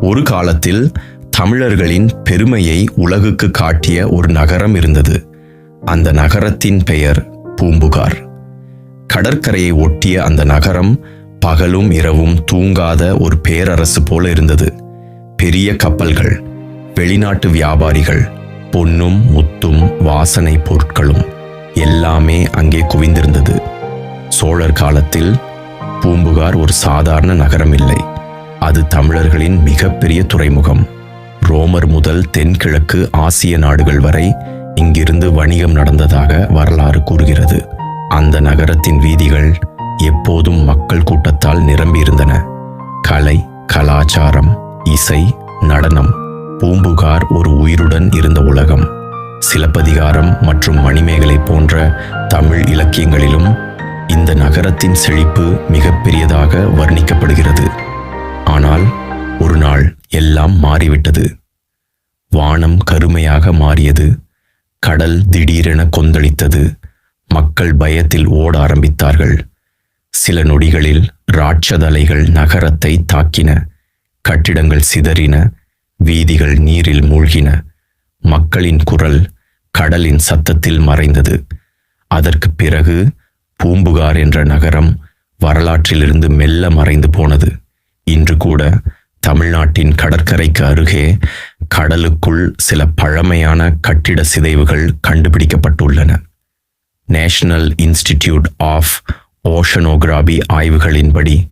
ஒரு காலத்தில் தமிழர்களின் பெருமையை உலகுக்கு காட்டிய ஒரு நகரம் இருந்தது. அந்த நகரத்தின் பெயர் பூம்புகார். கடற்கரையை ஒட்டிய அந்த நகரம் பகலும் இரவும் தூங்காத ஒரு பேரரசு போல இருந்தது. பெரிய கப்பல்கள், வெளிநாட்டு வியாபாரிகள், பொன்னும் முத்தும் வாசனை பொருட்களும் எல்லாமே அங்கே குவிந்திருந்தது. சோழர் காலத்தில் பூம்புகார் ஒரு சாதாரண நகரம் இல்லை. அது தமிழர்களின் மிகப்பெரிய துறைமுகம். ரோமர் முதல் தென்கிழக்கு ஆசிய நாடுகள் வரை இங்கிருந்து வணிகம் நடந்ததாக வரலாறு கூறுகிறது. அந்த நகரத்தின் வீதிகள் எப்போதும் மக்கள் கூட்டத்தால் நிரம்பியிருந்தன. கலை, கலாச்சாரம், இசை, நடனம். பூம்புகார் ஒரு உயிருடன் இருந்த உலகம். சிலப்பதிகாரம் மற்றும் மணிமேகலை போன்ற தமிழ் இலக்கியங்களிலும் இந்த நகரத்தின் செழிப்பு மிகப்பெரியதாக வர்ணிக்கப்படுகிறது. ஆனால் ஒரு நாள் எல்லாம் மாறிவிட்டது. வானம் கருமையாக மாறியது. கடல் திடீரென கொந்தளித்தது. மக்கள் பயத்தில் ஓட ஆரம்பித்தார்கள். சில நொடிகளில் ராட்சத அலைகள் நகரத்தை தாக்கின. கட்டிடங்கள் சிதறின. வீதிகள் நீரில் மூழ்கின. மக்களின் குரல் கடலின் சத்தத்தில் மறைந்தது. அதற்கு பிறகு பூம்புகார் என்ற நகரம் வரலாற்றிலிருந்து மெல்ல மறைந்து போனது. இன்று கூட தமிழ்நாட்டின் கடற்கரைக்கு அருகே கடலுக்குள் சில பழமையான கட்டிட சிதைவுகள் கண்டுபிடிக்கப்பட்டுள்ளன. National institute of oceanography ஆய்வுகளின்படி